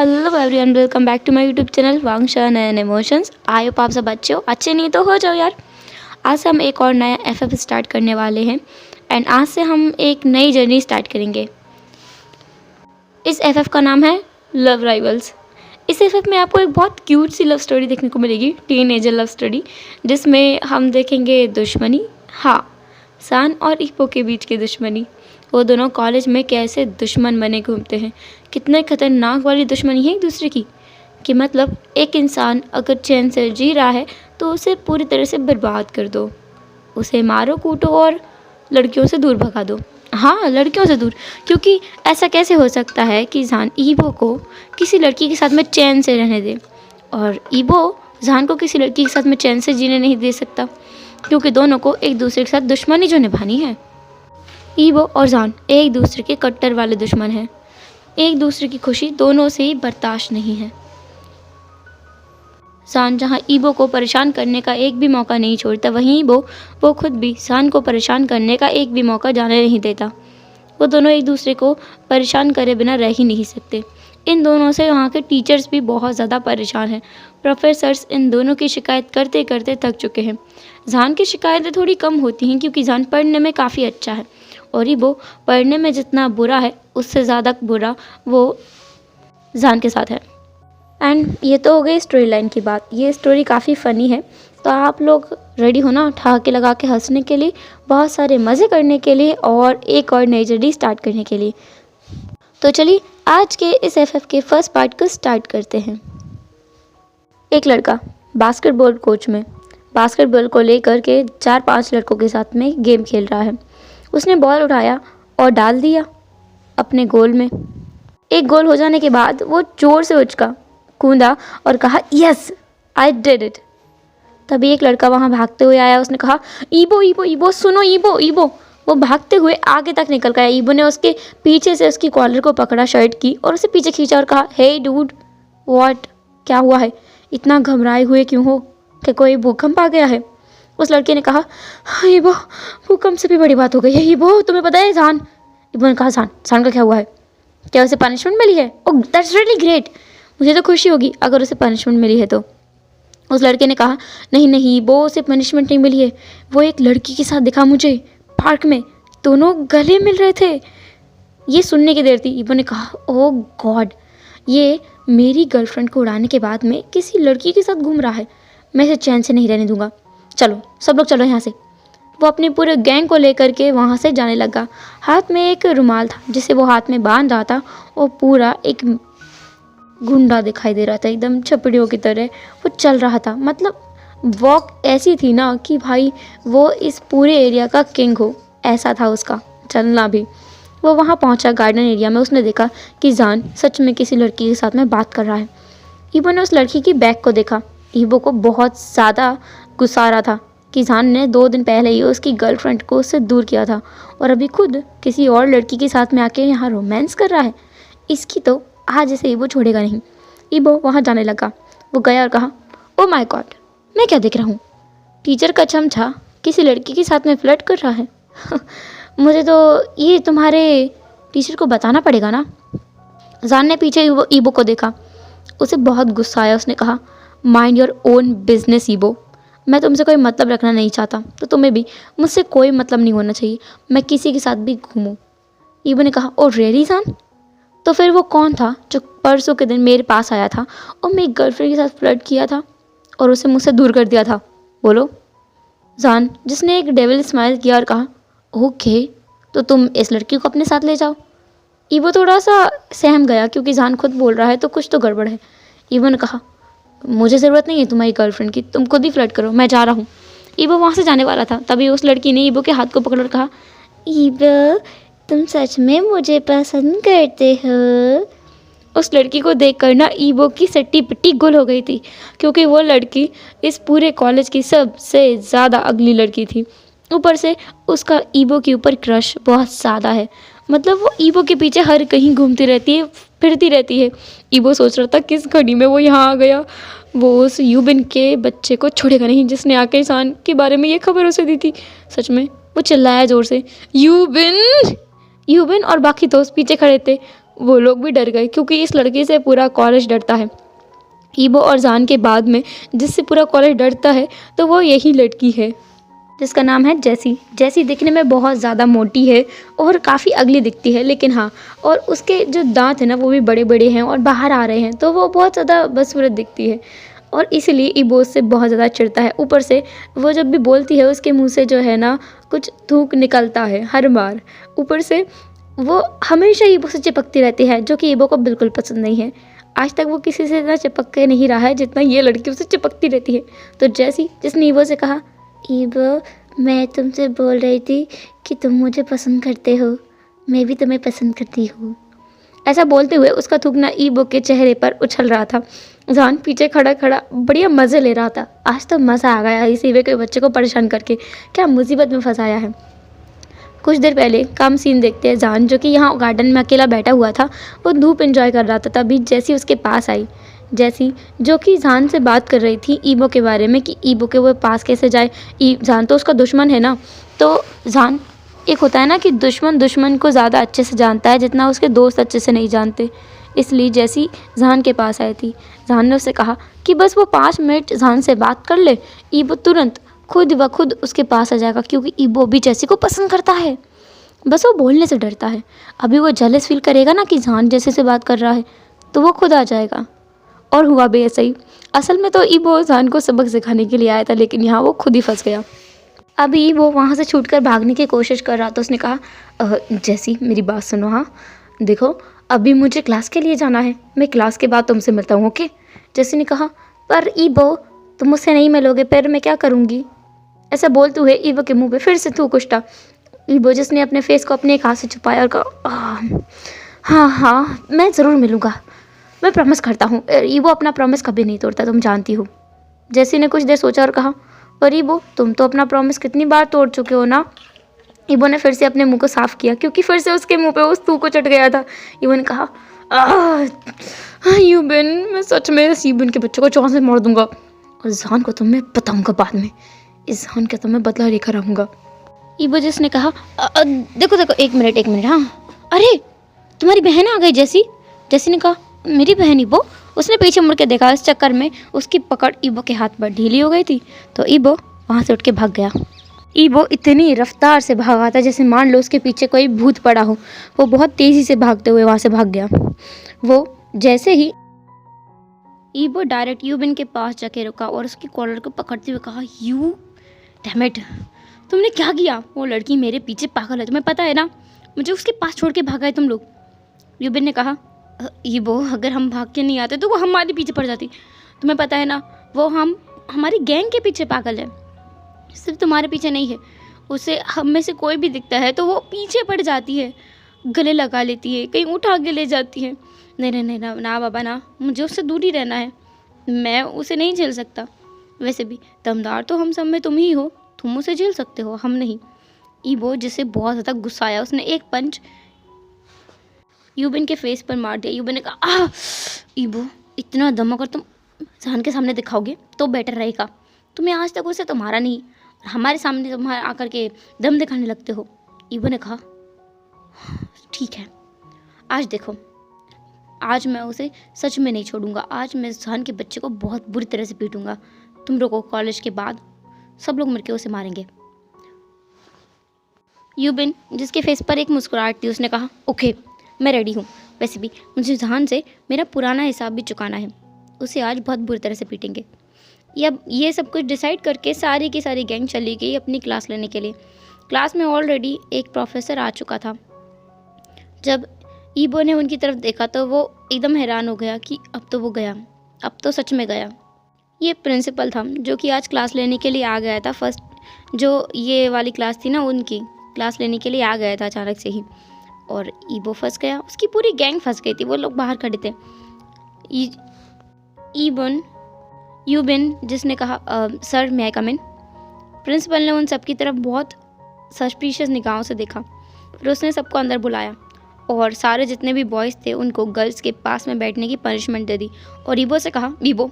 Hello everyone, welcome back to my YouTube channel वांगशन and emotions. I hope आप सब अच्छे हो, अच्छे नहीं तो हो जाओ यार। आज से हम एक और नया एफएफ स्टार्ट करने वाले हैं एंड आज से हम एक नई जर्नी स्टार्ट करेंगे। इस एफएफ का नाम है लव राइवल्स। इस एफएफ में आपको एक बहुत क्यूट सी लव स्टोरी देखने को मिलेगी, टीनेजर लव स्टोरी, जिसमें हम देखेंगे दुश्मनी। हाँ, सान और इप्पो के बीच की दुश्मनी। वो दोनों कॉलेज में कैसे दुश्मन बने घूमते हैं। कितने खतरनाक वाली दुश्मनी है एक दूसरे की, कि मतलब एक इंसान अगर चैन से जी रहा है तो उसे पूरी तरह से बर्बाद कर दो, उसे मारो कूटो और लड़कियों से दूर भगा दो। हाँ, लड़कियों से दूर, क्योंकि ऐसा कैसे हो सकता है कि जान ईबो को किसी लड़की के साथ में चैन से रहने दे और ईबो जान को किसी लड़की के साथ में चैन से जीने नहीं दे सकता, क्योंकि दोनों को एक दूसरे के साथ दुश्मनी जो निभानी है। ईबो और जान एक दूसरे के कट्टर वाले दुश्मन हैं। एक दूसरे की खुशी दोनों से ही बर्दाश्त नहीं है। जान जहाँ ईबो को परेशान करने का एक भी मौका नहीं छोड़ता, वहीं ईबो वो खुद भी जान को परेशान करने का एक भी मौका जाने नहीं देता। वो दोनों एक दूसरे को परेशान करे बिना रह ही नहीं सकते। इन दोनों से वहाँ के टीचर्स भी बहुत ज़्यादा परेशान हैं। प्रोफेसर्स इन दोनों की शिकायत करते करते थक चुके हैं। जान की शिकायतें थोड़ी कम होती हैं क्योंकि जान पढ़ने में काफ़ी अच्छा है और ईबो पढ़ने में जितना बुरा है उससे ज़्यादा बुरा वो जान के साथ है। एंड ये तो हो गई स्टोरी लाइन की बात। ये स्टोरी काफ़ी फ़नी है, तो आप लोग रेडी हो ना ठहाके लगा के हंसने के लिए, बहुत सारे मज़े करने के लिए और एक और नई जर्नी स्टार्ट करने के लिए। तो चलिए आज के इस एफएफ के फर्स्ट पार्ट को स्टार्ट करते हैं। एक लड़का बास्केटबॉल कोच में बास्केटबॉल को लेकर के 4-5 लड़कों के साथ में गेम खेल रहा है। उसने बॉल उठाया और डाल दिया अपने गोल में। एक गोल हो जाने के बाद वो जोर से उछका, कूदा और कहा, यस आई डिड इट। तभी एक लड़का वहाँ भागते हुए आया। उसने कहा, ईबो ईबो ईबो सुनो, ईबो ईबो। वो भागते हुए आगे तक निकल गया। ईबो ने उसके पीछे से उसकी कॉलर को पकड़ा, शर्ट की, और उसे पीछे खींचा और कहा, हे डूड, व्हाट, क्या हुआ है, इतना घबराए हुए क्यों हो, क्या कोई भूकंप आ गया है? उस लड़के ने कहा, ईबो भूकंप से भी बड़ी बात हो गई है ईबो, तुम्हें पता है जान? ईबो ने कहा, जान का क्या हुआ है? क्या उसे पनिशमेंट मिली है? ओह दैट्स रियली ग्रेट, मुझे तो खुशी होगी अगर उसे पनिशमेंट मिली है तो। उस लड़के ने कहा, नहीं नहीं वो उसे पनिशमेंट नहीं मिली है, वो एक लड़की के साथ दिखा मुझे पार्क में, दोनों गले मिल रहे थे। ये सुनने की देर थी। ईबो ने कहा, ओह गॉड, ये मेरी गर्लफ्रेंड को उड़ाने के बाद में किसी लड़की के साथ घूम रहा है, मैं इसे चैन से नहीं रहने दूंगा। चलो सब लोग चलो यहाँ से। वो अपने पूरे गैंग को लेकर के वहाँ से जाने लगा। हाथ में एक रुमाल था जिसे वो हाथ में बांध रहा था और पूरा एक गुंडा दिखाई दे रहा था, एकदम छपड़ियों की तरह वो चल रहा था। मतलब वॉक ऐसी थी ना कि भाई वो इस पूरे एरिया का किंग हो, ऐसा था उसका चलना भी। वो वहाँ पहुँचा गार्डन एरिया में। उसने देखा कि जान सच में किसी लड़की के साथ में बात कर रहा है। ईबो ने उस लड़की की बैग को देखा। ईबो को बहुत ज़्यादा गुस्सा आ रहा था कि जान ने 2 दिन पहले ही उसकी गर्लफ्रेंड को उससे दूर किया था और अभी खुद किसी और लड़की के साथ में आके यहाँ रोमांस कर रहा है। इसकी तो आज इसे ईबो छोड़ेगा नहीं। ईबो वहाँ जाने लगा। वो गया और कहा, ओ माय गॉड, मैं क्या देख रहा हूँ? टीचर का चमचा किसी लड़की के साथ में फ्लर्ट कर रहा है। मुझे तो ये तुम्हारे टीचर को बताना पड़ेगा ना। जान ने पीछे ईबो को देखा। उसे बहुत गुस्सा आया। उसने कहा, माइंड योर ओन बिजनेस ईबो, मैं तुमसे कोई मतलब रखना नहीं चाहता, तो तुम्हें भी मुझसे कोई मतलब नहीं होना चाहिए, मैं किसी के साथ भी घूमूं। ईबो ने कहा, ओ रियली जान, तो फिर वो कौन था जो परसों के दिन मेरे पास आया था और मेरी गर्लफ्रेंड के साथ फ्लर्ट किया था और उसे मुझसे दूर कर दिया था? बोलो। जान, जिसने एक डेविल स्माइल किया और कहा, ओके, तो तुम इस लड़की को अपने साथ ले जाओ। ईबो थोड़ा सा सहम गया क्योंकि जान खुद बोल रहा है तो कुछ तो गड़बड़ है। ईबो ने कहा, मुझे ज़रूरत नहीं है तुम्हारी गर्लफ्रेंड की, तुम खुद ही फ्लर्ट करो, मैं जा रहा हूँ। ईबो वहाँ से जाने वाला था, तभी उस लड़की ने ईबो के हाथ को पकड़ कर कहा, ईबो तुम सच में मुझे पसंद करते हो? उस लड़की को देखकर ना ईबो की सट्टी पिट्टी गुल हो गई थी, क्योंकि वो लड़की इस पूरे कॉलेज की सबसे ज़्यादा अगली लड़की थी। ऊपर से उसका ईबो के ऊपर क्रश बहुत ज़्यादा है। मतलब वो ईबो के पीछे हर कहीं घूमती रहती है, फिरती रहती है। ईबो सोच रहा था किस घड़ी में वो यहाँ आ गया। वो उस यूबिन के बच्चे को छोड़ेगा नहीं जिसने आके इंसान के बारे में ये खबर उसे दी थी। सच में वो चिल्लाया ज़ोर से, यूबिन यूबिन, और बाकी दोस्त पीछे खड़े थे। वो लोग भी डर गए क्योंकि इस लड़की से पूरा कॉलेज डरता है। ईबो और जान के बाद में जिससे पूरा कॉलेज डरता है तो वो यही लड़की है जिसका नाम है जेसी। जेसी दिखने में बहुत ज़्यादा मोटी है और काफ़ी अगली दिखती है, लेकिन हाँ, और उसके जो दांत हैं ना वो भी बड़े बड़े हैं और बाहर आ रहे हैं, तो वो बहुत ज़्यादा बदसूरत दिखती है और इसीलिए ईबो उससे बहुत ज़्यादा चिढ़ता है। ऊपर से वो जब भी बोलती है उसके मुंह से जो है ना कुछ थूक निकलता है हर बार। ऊपर से वो हमेशा ईबो से चिपकती रहती है, जो कि ईबो को बिल्कुल पसंद नहीं है। आज तक वो किसी से इतना चिपक के नहीं रहा है जितना ये लड़की उससे चिपकती रहती है। तो जैसी जिसने ईबो से कहा, ईबो मैं तुमसे बोल रही थी कि तुम मुझे पसंद करते हो, मैं भी तुम्हें पसंद करती हूँ। ऐसा बोलते हुए उसका थूकना ईबो के चेहरे पर उछल रहा था। जान पीछे खड़ा खड़ा बढ़िया मज़े ले रहा था। आज तो मज़ा आ गया इस ईबे के बच्चे को परेशान करके, क्या मुसीबत में फंसाया है। कुछ देर पहले काम सीन देखते हैं जान, जो कि यहाँ गार्डन में अकेला बैठा हुआ था, वो धूप एंजॉय कर रहा था। तभी जैसी उसके पास आई, जैसी जो कि जान से बात कर रही थी ईबो के बारे में कि ईबो के वो पास कैसे जाए। जान तो उसका दुश्मन है ना, तो जान एक होता है ना कि दुश्मन दुश्मन को ज़्यादा अच्छे से जानता है जितना उसके दोस्त अच्छे से नहीं जानते। इसलिए जैसी जान के पास आई थी, जान ने उससे कहा कि बस वो 5 मिनट जान से बात कर ले, ईबो तुरंत खुद ब खुद उसके पास आ जाएगा, क्योंकि ईबो भी जैसी को पसंद करता है। बस वो बोलने से डरता है। अभी वो जेलस फील करेगा ना कि जान जैसे से बात कर रहा है, तो वो खुद आ जाएगा। और हुआ भी ऐसा ही। असल में तो ईबो जान को सबक सिखाने के लिए आया था, लेकिन यहाँ वो खुद ही फंस गया। अभी वो वहाँ से छूटकर भागने की कोशिश कर रहा था। उसने कहा, जैसी मेरी बात सुनो, हाँ देखो अभी मुझे क्लास के लिए जाना है, मैं क्लास के बाद तुमसे मिलता हूँ, ओके। जैसी ने कहा, पर ईबो तुम मुझसे नहीं मिलोगे, फिर मैं क्या करूँगी। ऐसा बोलते हुए ईबो के मुंह पे फिर से थूक उछला। ईबो जिसने अपने फेस को अपने एक हाथ से छुपाया और कहा, हाँ हाँ मैं ज़रूर मिलूँगा, मैं प्रॉमिस करता हूँ। ईबो अपना प्रॉमिस कभी नहीं तोड़ता, तुम जानती हो। जैसी ने कुछ देर सोचा और कहा, पर ईबो तुम तो अपना प्रॉमिस कितनी बार तोड़ चुके हो ना। ईबो ने फिर से अपने मुंह को साफ किया, क्योंकि फिर से उसके मुंह पे उस थू को चढ़ गया था। ईबो ने कहा, यूबिन मैं सच में इस यूबिन के बच्चे को जान से मार दूंगा और जान को तुम्हें बताऊंगा बाद में, इस जान का तुम्हें बदला लेकर आऊंगा। ईबो जिसने कहा, देखो देखो एक मिनट, हाँ अरे तुम्हारी बहन आ गई। जैसी ने कहा, मेरी बहन ईबो। उसने पीछे मुड़ के देखा, इस चक्कर में उसकी पकड़ ईबो के हाथ पर ढीली हो गई थी, तो ईबो वहाँ से उठ के भाग गया। ईबो इतनी रफ्तार से भागा था जैसे मान लो उसके पीछे कोई भूत पड़ा हो। वो बहुत तेज़ी से भागते हुए वहाँ से भाग गया। वो जैसे ही ईबो डायरेक्ट यूबिन के पास जाके रुका और उसकी कॉलर को पकड़ते हुए कहा, यू डैम इट, तुमने क्या किया। वो लड़की मेरे पीछे पागल है, तुम्हें पता है ना, मुझे उसके पास छोड़ के भागा है तुम लोग। यूबिन ने कहा, ईबो अगर हम भाग के नहीं आते तो वो हमारे पीछे पड़ जाती, तुम्हें पता है ना, वो हमारी गैंग के पीछे पागल है, सिर्फ तुम्हारे पीछे नहीं है। उसे हम में से कोई भी दिखता है तो वो पीछे पड़ जाती है, गले लगा लेती है, कहीं उठा के ले जाती है। नहीं ना बाबा ना, मुझे उससे दूर ही रहना है, मैं उसे नहीं झेल सकता। वैसे भी दमदार तो हम सब में तुम ही हो, तुम उसे झेल सकते हो, हम नहीं। ईबो जिसे बहुत ज़्यादा गुस्सा आया, उसने एक पंच यूबिन के फेस पर मार दिया। यूबिन ने कहा, ईबो इतना दम अगर तुम जान के सामने दिखाओगे तो बेटर रहेगा, तुम्हें आज तक उसे तुम्हारा नहीं, हमारे सामने तुम्हारे आकर के दम दिखाने लगते हो। ईबो ने कहा, ठीक है, आज देखो, आज मैं उसे सच में नहीं छोड़ूंगा, आज मैं जान के बच्चे को बहुत बुरी तरह से पीटूंगा, तुम लोगों को कॉलेज के बाद सब लोग मिलकर उसे मारेंगे। यूबिन जिसके फेस पर एक मुस्कुराहट थी, उसने कहा, ओके मैं रेडी हूँ, वैसे भी मुझे जान से मेरा पुराना हिसाब भी चुकाना है, उसे आज बहुत बुरी तरह से पीटेंगे। ये सब कुछ डिसाइड करके सारी की सारी गैंग चली गई अपनी क्लास लेने के लिए। क्लास में ऑलरेडी एक प्रोफेसर आ चुका था। जब ईबो ने उनकी तरफ देखा तो वो एकदम हैरान हो गया कि अब तो वो गया, अब तो सच में गया। ये प्रिंसिपल था जो कि आज क्लास लेने के लिए आ गया था, फर्स्ट जो ये वाली क्लास थी ना उनकी क्लास लेने के लिए आ गया था अचानक से ही, और ईबो फंस गया, उसकी पूरी गैंग फंस गई थी, वो लोग बाहर खड़े थे। यूबिन जिसने कहा, सर मैं आई कम इन। प्रिंसिपल ने उन सब की तरफ बहुत सस्पिशियस निगाहों से देखा, फिर उसने सबको अंदर बुलाया और सारे जितने भी बॉयज़ थे उनको गर्ल्स के पास में बैठने की पनिशमेंट दे दी और ईबो से कहा, ईबो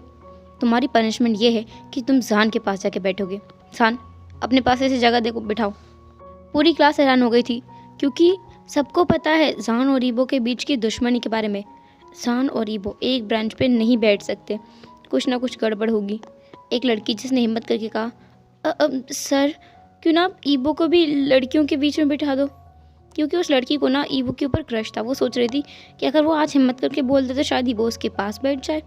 तुम्हारी पनिशमेंट ये है कि तुम जान के पास जाके बैठोगे, जान अपने पास ऐसी जगह देखो बिठाओ। पूरी क्लास हैरान हो गई थी क्योंकि सबको पता है जान और ईबो के बीच की दुश्मनी के बारे में। जान और ईबो एक ब्रांच पे नहीं बैठ सकते, कुछ ना कुछ गड़बड़ होगी। एक लड़की जिसने हिम्मत करके कहा, सर क्यों ना आप ईबो को भी लड़कियों के बीच में बिठा दो। क्योंकि उस लड़की को ना ईबो के ऊपर क्रश था। वो सोच रही थी कि अगर वो आज हिम्मत करके बोल दे तो शायद ईबो उसके पास बैठ जाए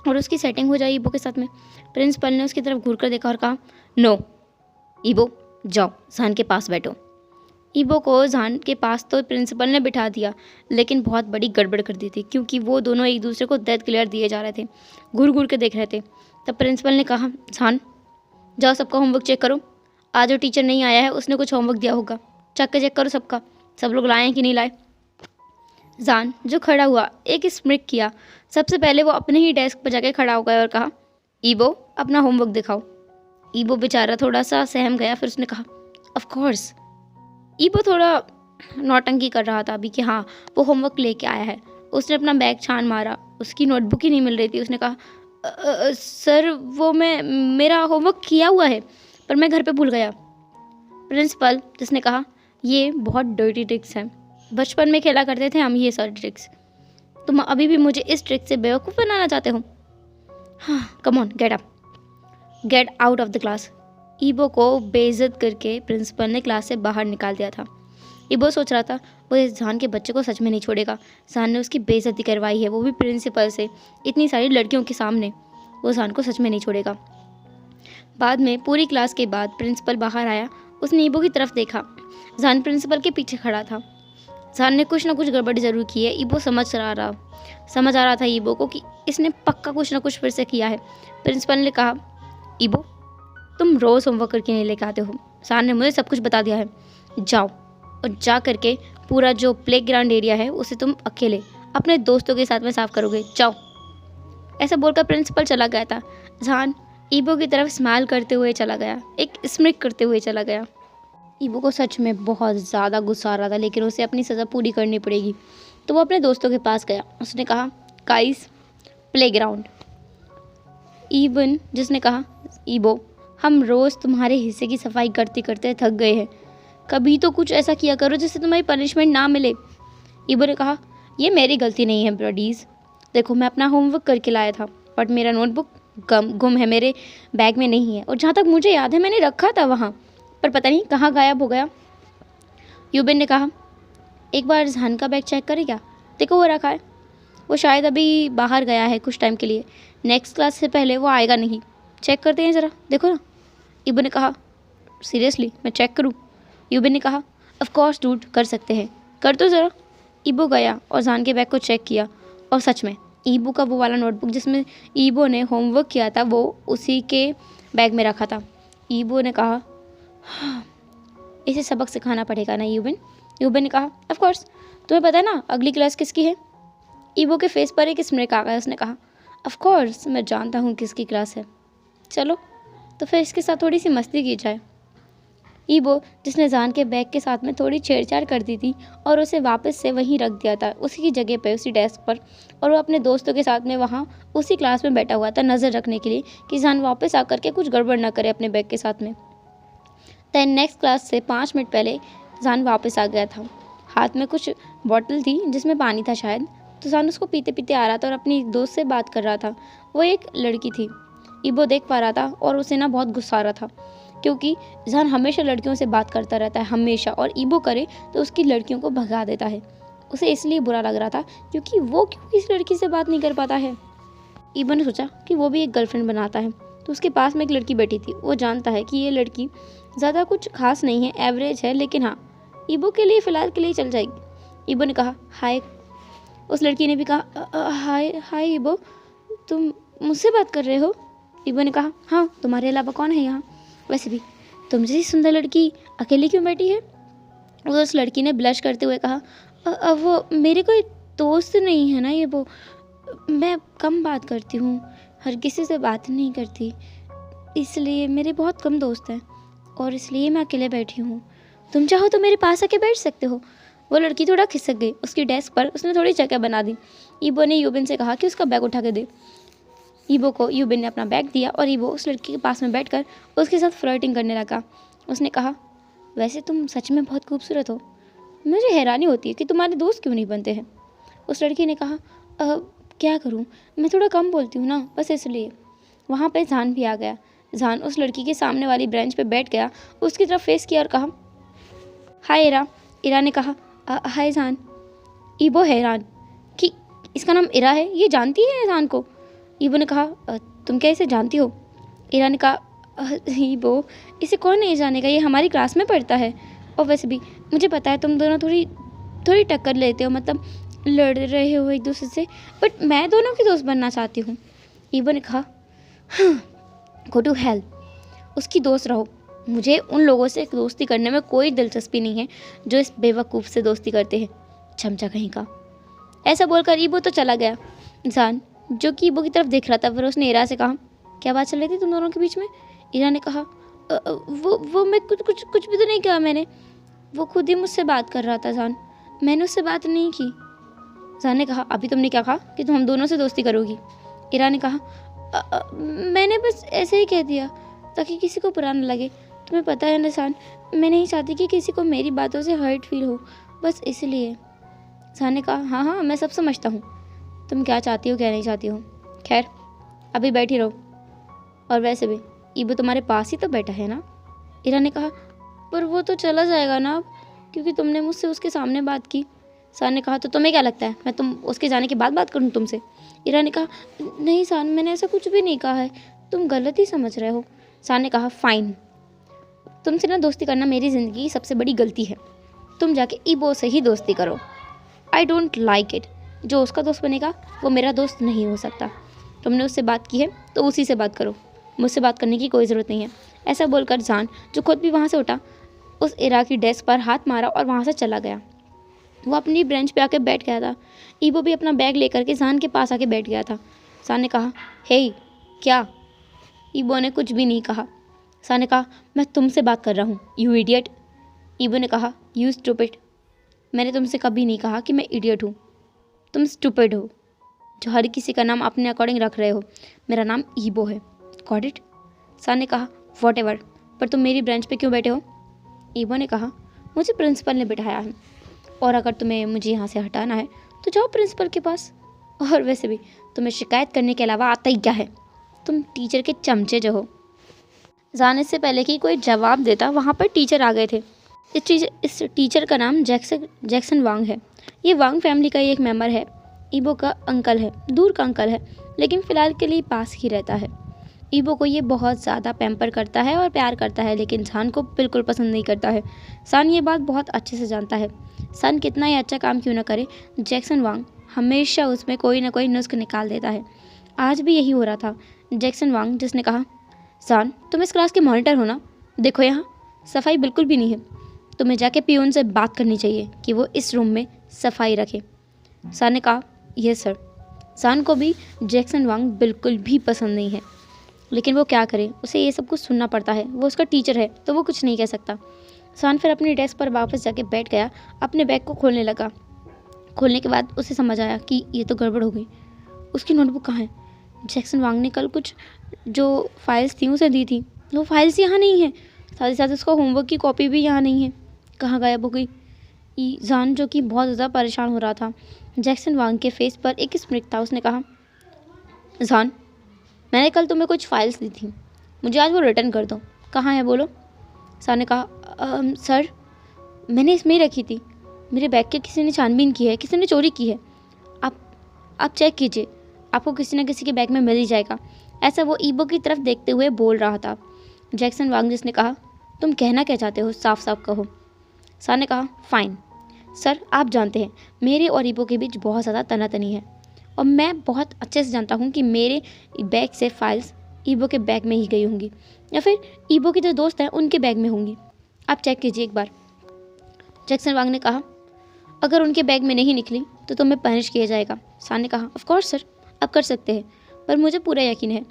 और उसकी सेटिंग हो जाए ईबो के साथ में। प्रिंसिपल ने उसकी तरफ घूर कर देखा और कहा, नो ईबो, जाओ जान के पास बैठो। ईबो को जान के पास तो प्रिंसिपल ने बिठा दिया, लेकिन बहुत बड़ी गड़बड़ कर दी थी क्योंकि वो दोनों एक दूसरे को डेथ क्लियर दिए जा रहे थे, घूर घूर के देख रहे थे। तब प्रिंसिपल ने कहा, जान जाओ सबका होमवर्क चेक करो। आज जो टीचर नहीं आया है उसने कुछ होमवर्क दिया होगा, चेक करो सबका, सब लोग लाए हैं कि नहीं लाए। जान जो खड़ा हुआ एक स्मिक किया। सबसे पहले वो अपने ही डेस्क पर जाके खड़ा हो गया और कहा, ईबो अपना होमवर्क दिखाओ। ईबो बेचारा थोड़ा सा सहम गया, फिर उसने कहा, ऑफ कोर्स। ईबो थोड़ा नौटंकी कर रहा था अभी कि हाँ वो होमवर्क लेके आया है। उसने अपना बैग छान मारा, उसकी नोटबुक ही नहीं मिल रही थी। उसने कहा, सर वो मेरा होमवर्क किया हुआ है पर मैं घर पे भूल गया। प्रिंसिपल जिसने कहा, ये बहुत डर्टी ट्रिक्स हैं, बचपन में खेला करते थे हम ये सारी ट्रिक्स, तुम अभी भी मुझे इस ट्रिक से बेवकूफ़ बनाना चाहते हो। हाँ come on, get out of the class. ईबो को बेइज्जत करके प्रिंसिपल ने क्लास से बाहर निकाल दिया था। ईबो सोच रहा था वो इस जान के बच्चे को सच में नहीं छोड़ेगा। जान ने उसकी बेइज्जती करवाई है, वो भी प्रिंसिपल से, इतनी सारी लड़कियों के सामने। वो जान को सच में नहीं छोड़ेगा। बाद में पूरी क्लास के बाद प्रिंसिपल बाहर आया। उसने ईबो की तरफ देखा। जान प्रिंसिपल के पीछे खड़ा था। जान ने कुछ ना कुछ गड़बड़ जरूर की है। ईबो समझ आ रहा था ईबो को कि इसने पक्का कुछ ना कुछ फिर से किया है। प्रिंसिपल ने कहा, ईबो तुम रोज़ होमवर्क करके नहीं लेके आते हो, जान ने मुझे सब कुछ बता दिया है। जाओ और जा करके पूरा जो प्लेग्राउंड एरिया है उसे तुम अकेले अपने दोस्तों के साथ में साफ करोगे, जाओ। ऐसा बोलकर प्रिंसिपल चला गया था। जान ईबो की तरफ स्माइल करते हुए चला गया, एक स्मिक करते हुए चला गया। ईबो को सच में बहुत ज़्यादा गुस्सा आ रहा था, लेकिन उसे अपनी सज़ा पूरी करनी पड़ेगी। तो वो अपने दोस्तों के पास गया। उसने कहा, गाइस प्लेग्राउंड। ईवन जिसने कहा, ईबो हम रोज़ तुम्हारे हिस्से की सफाई करते करते थक गए हैं, कभी तो कुछ ऐसा किया करो जिससे तुम्हारी पनिशमेंट ना मिले। ईबो ने कहा, ये मेरी गलती नहीं है ब्रडीज़, देखो मैं अपना होमवर्क करके लाया था बट मेरा नोटबुक गुम है, मेरे बैग में नहीं है, और जहाँ तक मुझे याद है मैंने रखा था वहाँ, पर पता नहीं कहाँ गायब हो गया। यूबिन ने कहा, एक बार जहान का बैग चेक करें क्या, देखो वो रखा है, वो शायद अभी बाहर गया है कुछ टाइम के लिए, नेक्स्ट क्लास से पहले वो आएगा नहीं, चेक करते हैं ज़रा, देखो ना। यूबिन ने कहा, सीरियसली मैं चेक करूँ? यूबिन ने कहा, ऑफ कोर्स डूड, कर सकते हैं, कर दो ज़रा। ईबो गया और जहान के बैग को चेक किया और सच में ईबो का वो वाला नोटबुक जिसमें ईबो ने होमवर्क किया था वो उसी के बैग में रखा था। ईबो ने कहा, हाँ, इसे सबक सिखाना पड़ेगा ना यूबिन। यूबिन ने कहा, ऑफ कोर्स, तुम्हें पता है ना अगली क्लास किसकी है? ईबो के फेस पर एक स्मिक आ गया। उसने कहा, ऑफ कोर्स मैं जानता हूँ किसकी क्लास है, चलो तो फिर इसके साथ थोड़ी सी मस्ती की जाए। ईबो जिसने जान के बैग के साथ में थोड़ी छेड़छाड़ कर दी थी और उसे वापस से वहीं रख दिया था उसी की जगह पे, उसी डेस्क पर, और वो अपने दोस्तों के साथ में वहाँ उसी क्लास में बैठा हुआ था नज़र रखने के लिए कि जान वापस आकर के कुछ गड़बड़ ना करे अपने बैग के साथ में। दैन नेक्स्ट क्लास से 5 मिनट पहले जान वापस आ गया था। हाथ में कुछ बॉटल थी जिसमें पानी था शायद, तो जान उसको पीते पीते आ रहा था और अपनी दोस्त से बात कर रहा था। वो एक लड़की थी, ईबो देख पा रहा था और उसे ना बहुत गुस्सा आ रहा था क्योंकि जान हमेशा लड़कियों से बात करता रहता है हमेशा, और ईबो करे तो उसकी लड़कियों को भगा देता है। उसे इसलिए बुरा लग रहा था क्योंकि वो क्यों किसी लड़की से बात नहीं कर पाता है। ईबो ने सोचा कि वो भी एक गर्लफ्रेंड बनाता है, तो उसके पास में एक लड़की बैठी थी। वो जानता है कि ये लड़की ज़्यादा कुछ खास नहीं है, एवरेज है, लेकिन हाँ ईबो के लिए फ़िलहाल के लिए चल जाएगी। ईबो ने कहा, हाय। उस लड़की ने भी कहा, हाय हाय ईबो, तुम मुझसे बात कर रहे हो? ईबो ने कहा, हाँ, तुम्हारे अलावा कौन है यहाँ? वैसे भी तुम जैसी सुंदर लड़की अकेली क्यों बैठी है? उस लड़की ने ब्लश करते हुए कहा, वो मेरे कोई दोस्त नहीं है ना, ये वो मैं कम बात करती हूँ, हर किसी से बात नहीं करती, इसलिए मेरे बहुत कम दोस्त हैं और इसलिए मैं अकेले बैठी हूँ, तुम चाहो तो मेरे पास आके बैठ सकते हो। वो लड़की थोड़ा खिसक गई। उसकी डेस्क पर उसने थोड़ी जगह बना दी। ईबो ने यूबिन से कहा कि उसका बैग उठा के दे। ईबो को यूबिन ने अपना बैग दिया और ईबो उस लड़की के पास में बैठकर उसके साथ फ्लर्टिंग करने लगा। उसने कहा, वैसे तुम सच में बहुत खूबसूरत हो, मुझे हैरानी होती है कि तुम्हारे दोस्त क्यों नहीं बनते हैं। उस लड़की ने कहा, क्या करूं, मैं थोड़ा कम बोलती हूँ ना, बस इसलिए। वहाँ पे जान भी आ गया। जान उस लड़की के सामने वाली बेंच पे बैठ गया, उसकी तरफ फेस किया और कहा, हाय इरा। इरा ने कहा, हाय जान। ईबो हैरान कि इसका नाम इरा है, ये जानती है जान को। ईबो ने कहा, तुम क्या इसे जानती हो? इरा ने कहा, ईबो, इसे कौन नहीं जानेगा, ये हमारी क्लास में पढ़ता है। और वैसे भी मुझे पता है तुम दोनों थोड़ी टक्कर लेते हो, मतलब लड़ रहे हो एक दूसरे से, बट मैं दोनों की दोस्त बनना चाहती हूँ। ईबो ने कहा, गो टू हेल, उसकी दोस्त रहो। मुझे उन लोगों से दोस्ती करने में कोई दिलचस्पी नहीं है जो इस बेवकूफ़ से दोस्ती करते हैं, चमचा कहीं का। ऐसा बोलकर ईबो तो चला गया। जान, जो कि ईबो की तरफ देख रहा था, फिर उसने इरा से कहा, क्या बात चल रही थी तुम दोनों के बीच में? इरा ने कहा, वो मैं कुछ भी तो नहीं कहा मैंने, वो खुद ही मुझसे बात कर रहा था जान, मैंने उससे बात नहीं की। जान ने कहा, अभी तुमने क्या कहा कि तुम हम दोनों से दोस्ती करोगी? इरा ने कहा, मैंने बस ऐसे ही कह दिया ताकि किसी को बुरा न लगे, तुम्हें पता है ना जान, मैं नहीं चाहती कि किसी को मेरी बातों से हर्ट फील हो, बस इसलिए। जान ने कहा, हाँ मैं सब समझता हूँ, तुम क्या चाहती हो क्या नहीं चाहती हो, खैर अभी बैठी रहो, और वैसे भी ईबो तुम्हारे पास ही तो बैठा है ना। इरा ने कहा, पर वो तो चला जाएगा ना अब, क्योंकि तुमने मुझसे उसके सामने बात की। सान ने कहा, तो तुम्हें क्या लगता है मैं तुम उसके जाने के बाद बात करूँ तुमसे? इरा ने कहा, नहीं सान, मैंने ऐसा कुछ भी नहीं कहा है, तुम गलत ही समझ रहे हो। सान ने कहा, फाइन, तुमसे ना दोस्ती करना मेरी ज़िंदगी की सबसे बड़ी गलती है, तुम जाके ईबो से ही दोस्ती करो। आई डोंट लाइक इट, जो उसका दोस्त बनेगा वो मेरा दोस्त नहीं हो सकता। तुमने उससे बात की है तो उसी से बात करो, मुझसे बात करने की कोई ज़रूरत नहीं है। ऐसा बोलकर जान, जो खुद भी वहाँ से उठा, उस इरा की डेस्क पर हाथ मारा और वहाँ से चला गया। वो अपनी बेंच पे आके बैठ गया था। ईबो भी अपना बैग लेकर के जान के पास आके बैठ गया था। जान ने कहा, हे क्या? ईबो ने कुछ भी नहीं कहा। जान ने कहा, मैं तुमसे बात कर रहा हूँ, यू इडियट। ईबो ने कहा, यू स्टूपिड, मैंने तुमसे कभी नहीं कहा कि मैं इडियट हूँ, तुम स्टूपिड हो जो हर किसी का नाम अपने अकॉर्डिंग रख रहे हो। मेरा नाम ईबो है, गॉट इट? सान ने कहा, वॉट एवर, पर तुम मेरी बेंच पे क्यों बैठे हो? ईबो ने कहा, मुझे प्रिंसिपल ने बिठाया है, और अगर तुम्हें मुझे यहाँ से हटाना है तो जाओ प्रिंसिपल के पास, और वैसे भी तुम्हें शिकायत करने के अलावा आता ही क्या है, तुम टीचर के चमचे जो हो। जाने से पहले कि कोई जवाब देता, वहाँ पर टीचर आ गए थे। इस टीचर का नाम जैक्सन वांग है। ये वांग फैमिली का ही एक मेंबर है, ईबो का अंकल है, दूर का अंकल है, लेकिन फ़िलहाल के लिए पास ही रहता है। ईबो को ये बहुत ज़्यादा पैम्पर करता है और प्यार करता है, लेकिन सान को बिल्कुल पसंद नहीं करता है। सान ये बात बहुत अच्छे से जानता है। सान कितना ही अच्छा काम क्यों ना करे, जैक्सन वांग हमेशा उसमें कोई ना कोई नुस्ख निकाल देता है। आज भी यही हो रहा था। जैक्सन वांग जिसने कहा, सान तुम इस क्लास के मॉनिटर हो ना, देखो यहाँ सफाई बिल्कुल भी नहीं है, तुम्हें जाके पियून से बात करनी चाहिए कि वो इस रूम में सफाई रखे। सान ने कहा, यस सर। सान को भी जैक्सन वांग बिल्कुल भी पसंद नहीं है, लेकिन वो क्या करे, उसे ये सब कुछ सुनना पड़ता है, वो उसका टीचर है तो वो कुछ नहीं कह सकता। सान फिर अपनी डेस्क पर वापस जाके बैठ गया, अपने बैग को खोलने लगा। खोलने के बाद उसे समझ आया कि ये तो गड़बड़ हो गई। उसकी नोटबुक कहाँ है? जैक्सन वांग ने कल कुछ जो फाइल्स थी उसे दी थी, वो फाइल्स यहाँ नहीं है, साथ ही साथ उसका होमवर्क की कॉपी भी यहाँ नहीं है, कहाँ गायब हो गई? जान जो कि बहुत ज़्यादा परेशान हो रहा था। जैक्सन वांग के फेस पर एक स्मित था। उसने कहा, जान मैंने कल तुम्हें कुछ फाइल्स दी थी, मुझे आज वो रिटर्न कर दो, कहाँ है बोलो? सान ने कहा, सर मैंने इसमें ही रखी थी, मेरे बैग के किसी ने छानबीन की है, किसी ने चोरी की है, आप चेक कीजिए, आपको किसी न किसी के बैग में मिल ही जाएगा। ऐसा वो ईबो की तरफ देखते हुए बोल रहा था। जैक्सन वांग जिसने कहा, तुम कहना क्या चाहते हो, साफ साफ कहो। सान ने कहा, फाइन सर, आप जानते हैं मेरे और ईबो के बीच बहुत ज़्यादा तनातनी है, और मैं बहुत अच्छे से जानता हूँ कि मेरे बैग से फाइल्स ईबो के बैग में ही गई होंगी, या फिर ईबो के जो दोस्त हैं उनके बैग में होंगी, आप चेक कीजिए एक बार। जैक्सन वांग ने कहा, अगर उनके बैग में नहीं निकली तो तुम्हें पनिश किया जाएगा। सान ने कहा, ऑफ कोर्स सर, आप कर सकते हैं, पर मुझे पूरा यकीन है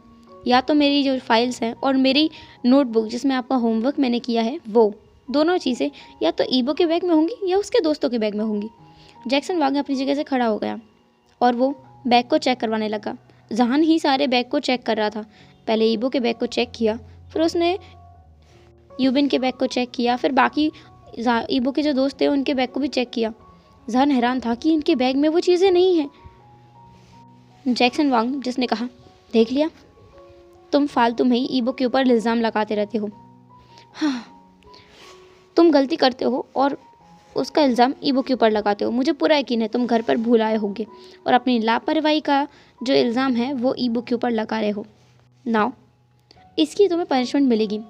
या तो मेरी जो फाइल्स हैं और मेरी नोटबुक जिसमें आपका होमवर्क मैंने किया है, वो दोनों चीज़ें या तो ईबो के बैग में होंगी या उसके दोस्तों के बैग में होंगी। जैक्सन वांग अपनी जगह से खड़ा हो गया और वो बैग को चेक करवाने लगा। जहान ही सारे बैग को चेक कर रहा था। पहले ईबो के बैग को चेक किया, फिर उसने यूबिन के बैग को चेक किया, फिर बाकी ईबो के जो दोस्त थे उनके बैग को भी चेक किया। जहान हैरान था कि इनके बैग में वो चीज़ें नहीं हैं। जैक्सन वांग जिसने कहा, देख लिया, तुम फालतू में ही ईबो के ऊपर इल्ज़ाम लगाते रहते हो। हाँ, तुम गलती करते हो और उसका इल्ज़ाम ईबो के ऊपर लगाते हो। मुझे पूरा यकीन है तुम घर पर भूल आए होगे और अपनी लापरवाही का जो इल्ज़ाम है वो ईबो के ऊपर लगा रहे हो। नाउ इसकी तुम्हें पनिशमेंट मिलेगी।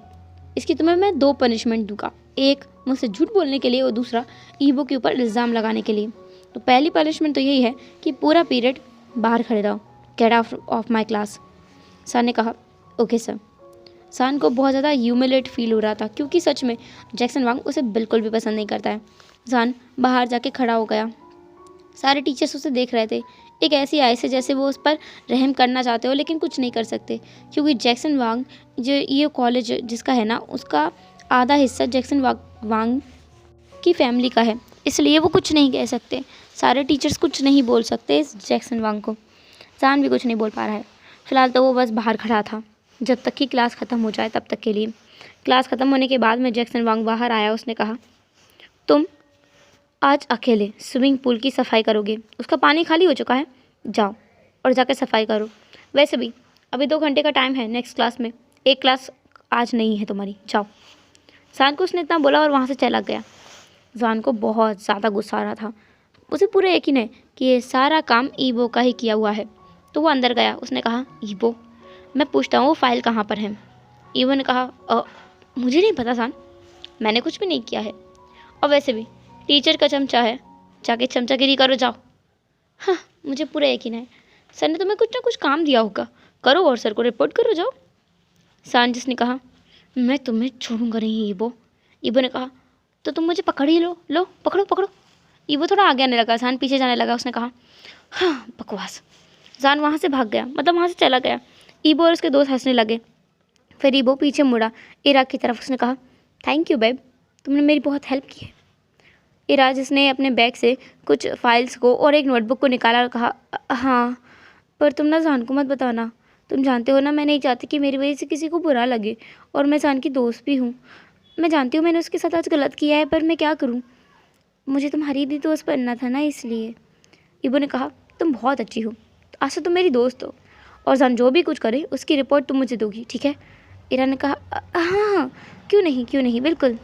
इसकी तुम्हें मैं 2 पनिशमेंट दूंगा, एक मुझसे झूठ बोलने के लिए और दूसरा ईबो के ऊपर इल्ज़ाम लगाने के लिए। तो पहली पनिशमेंट तो यही है कि पूरा पीरियड बाहर खड़े रहो, gate out of my class. Sir ने कहा, ओके सर। सान को बहुत ज़्यादा ह्यूमिलेट फील हो रहा था क्योंकि सच में जैक्सन वांग उसे बिल्कुल भी पसंद नहीं करता है। सान बाहर जाके खड़ा हो गया। सारे टीचर्स उसे देख रहे थे, एक ऐसी आय से जैसे वो उस पर रहम करना चाहते हो लेकिन कुछ नहीं कर सकते क्योंकि जैक्सन वांग जो ये कॉलेज जिसका है ना, उसका आधा हिस्सा जैक्सन वांग की फैमिली का है, इसलिए वो कुछ नहीं कह सकते। सारे टीचर्स कुछ नहीं बोल सकते इस जैक्सन वांग को। सान भी कुछ नहीं बोल पा रहा है। फ़िलहाल तो वो बस बाहर खड़ा था जब तक कि क्लास ख़त्म हो जाए तब तक के लिए। क्लास ख़त्म होने के बाद में जैक्सन वांग बाहर आया। उसने कहा, तुम आज अकेले स्विमिंग पूल की सफाई करोगे। उसका पानी खाली हो चुका है, जाओ और जाकर सफाई करो। वैसे भी अभी 2 घंटे का टाइम है नेक्स्ट क्लास में, एक क्लास आज नहीं है तुम्हारी, जाओ। सान को उसने इतना बोला और वहाँ से चला गया। सान को बहुत ज़्यादा गुस्सा आ रहा था। उसे पूरा यकीन है कि ये सारा काम ईबो का ही किया हुआ है। तो वो अंदर गया। उसने कहा, ईबो, मैं पूछता हूँ वो फाइल कहाँ पर है। ईबो ने कहा, मुझे नहीं पता सान, मैंने कुछ भी नहीं किया है। और वैसे भी टीचर का चमचा है, जाके चमचागिरी करो, जाओ। हाँ, मुझे पूरा यकीन है सर ने तुम्हें कुछ ना कुछ काम दिया होगा, करो और सर को रिपोर्ट करो, जाओ। सान जिसने कहा, मैं तुम्हें छोड़ूंगा नहीं ईबो। ईबो ने कहा, तो तुम मुझे पकड़ ही लो, लो पकड़ो पकड़ो। ईबो थोड़ा आगे आने लगा, सान पीछे जाने लगा। उसने कहा, हाँ बकवास। सान वहाँ से भाग गया, मतलब वहाँ से चला गया। ईबो और उसके दोस्त हंसने लगे। फिर ईबो पीछे मुड़ा इरा की तरफ। उसने कहा, थैंक यू बेब, तुमने मेरी बहुत हेल्प की है। इरा जिसने अपने बैग से कुछ फाइल्स को और एक नोटबुक को निकाला और कहा, हाँ पर तुम ना सान को मत बताना। तुम जानते हो ना मैं नहीं चाहती कि मेरी वजह से किसी को बुरा लगे, और मैं सान की दोस्त भी हूँ। मैं जानती हूँ मैंने उसके साथ आज गलत किया है, पर मैं क्या करूँ, मुझे तुम्हारी भी दोस्त बनना था ना, इसलिए। ईबो ने कहा, तुम बहुत अच्छी हो, आज से तुम मेरी दोस्त हो, और सान जो भी कुछ करे उसकी रिपोर्ट तुम मुझे दोगी, ठीक है। इरा ने कहा, हाँ क्यों नहीं बिल्कुल।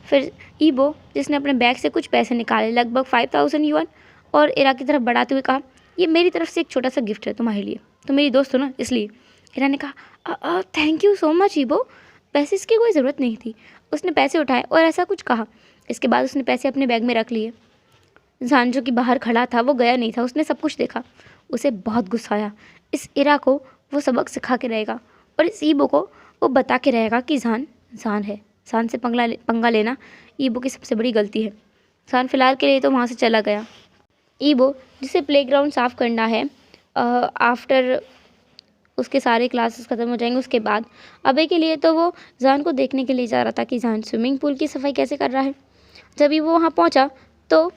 फिर ईबो जिसने अपने बैग से कुछ पैसे निकाले, लगभग 5000 युआन, और इरा की तरफ बढ़ाते हुए कहा, ये मेरी तरफ से एक छोटा सा गिफ्ट है तुम्हारे लिए, तुम मेरी दोस्त हो ना इसलिए। इरा ने कहा, थैंक यू सो मच ईबो, पैसे इसकी कोई ज़रूरत नहीं थी। उसने पैसे उठाए और ऐसा कुछ कहा। इसके बाद उसने पैसे अपने बैग में रख लिए। जान जो कि बाहर खड़ा था वो गया नहीं था, उसने सब कुछ देखा। उसे बहुत गुस्सा आया। इस इरा को वो सबक सिखा के रहेगा और इस ईबो को वो बता के रहेगा कि जान है। सान से पंगा लेना ईबो की सबसे बड़ी गलती है। सान फिलहाल के लिए तो वहाँ से चला गया। ईबो जिसे प्लेग्राउंड साफ़ करना है आफ्टर उसके सारे क्लासेस ख़त्म हो जाएंगे उसके बाद, अबे के लिए तो वो जान को देखने के लिए जा रहा था कि जान स्विमिंग पूल की सफाई कैसे कर रहा है। जब ही वो वहाँ पहुँचा तो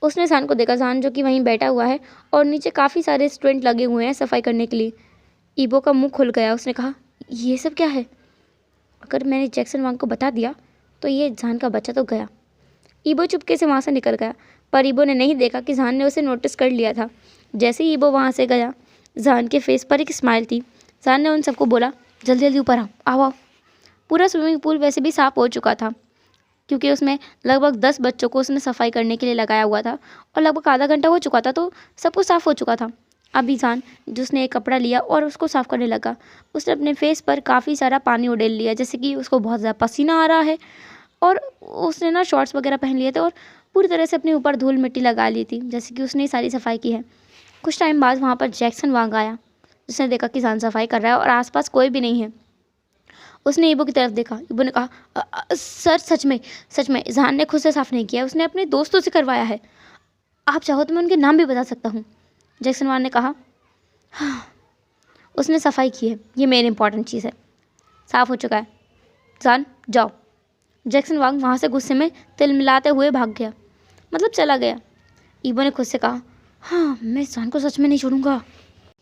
उसने जान को देखा, जान जो कि वहीं बैठा हुआ है और नीचे काफ़ी सारे स्टूडेंट लगे हुए हैं सफाई करने के लिए। ईबो का मुंह खुल गया। उसने कहा, ये सब क्या है? अगर मैंने जैक्सन वांग को बता दिया तो ये जान का बच्चा तो गया। ईबो चुपके से वहाँ से निकल गया, पर ईबो ने नहीं देखा कि जान ने उसे नोटिस कर लिया था। जैसे ही ईबो वहाँ से गया, जान के फेस पर एक स्माइल थी। जान ने उन सबको बोला, जल्दी जल्दी ऊपर आओ। पूरा स्विमिंग पूल वैसे भी साफ़ हो चुका था क्योंकि उसमें लगभग 10 बच्चों को उसने सफाई करने के लिए लगाया हुआ था और लगभग आधा घंटा हो चुका था, तो सब कुछ साफ़ हो चुका था। अभी जान जिसने एक कपड़ा लिया और उसको साफ़ करने लगा, उसने अपने फेस पर काफ़ी सारा पानी उड़ेल लिया, जैसे कि उसको बहुत ज़्यादा पसीना आ रहा है, और उसने ना शॉर्ट्स वगैरह पहन लिए थे और पूरी तरह से अपने ऊपर धूल मिट्टी लगा ली थी, जैसे कि उसने सारी सफाई की है। कुछ टाइम बाद वहाँ पर जैक्सन वांग आया, जिसने देखा कि जान सफाई कर रहा है और आसपास कोई भी नहीं है। उसने ईबो की तरफ देखा। ईबो ने कहा, सर सच में जान ने खुद से साफ़ नहीं किया, उसने अपने दोस्तों से करवाया है। आप चाहो तो मैं उनके नाम भी बता सकता हूँ। जैक्सन वांग ने कहा, हाँ उसने सफाई की है, ये मेन इंपॉर्टेंट चीज़ है, साफ़ हो चुका है, जान जाओ। जैक्सन वांग वहाँ से गुस्से में तिल मिलाते हुए भाग गया, मतलब चला गया। ईबो ने खुद से कहा, हाँ मैं जान को सच में नहीं छोड़ूंगा।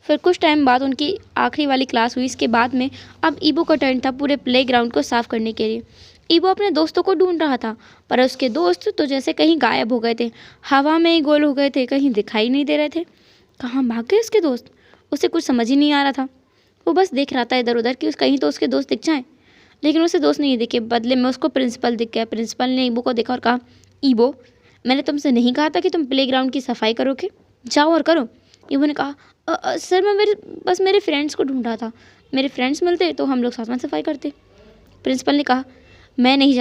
फिर कुछ टाइम बाद उनकी आखिरी वाली क्लास हुई। इसके बाद में अब ईबो का टर्न था पूरे प्लेग्राउंड को साफ़ करने के लिए। ईबो अपने दोस्तों को ढूंढ रहा था, पर उसके दोस्त तो जैसे कहीं गायब हो गए थे, हवा में ही गोल हो गए थे, कहीं दिखाई नहीं दे रहे थे। कहाँ भाग गए उसके दोस्त? उसे कुछ समझ ही नहीं आ रहा था। वो बस देख रहा था इधर उधर कि कहीं तो उसके दोस्त दिख जाएं, लेकिन उसे दोस्त नहीं दिखे। बदले में उसको प्रिंसिपल दिख गया। प्रिंसिपल ने ईबो को देखा और कहा, ईबो, मैंने तुमसे नहीं कहा था कि तुम प्लेग्राउंड की सफाई करोगे? जाओ और करो। ईबो ने कहा, सर मैं बस मेरे फ्रेंड्स को ढूंढ रहा था, मेरे फ्रेंड्स मिलते तो हम लोग साथ में सफाई करते। प्रिंसिपल ने कहा, मैं नहीं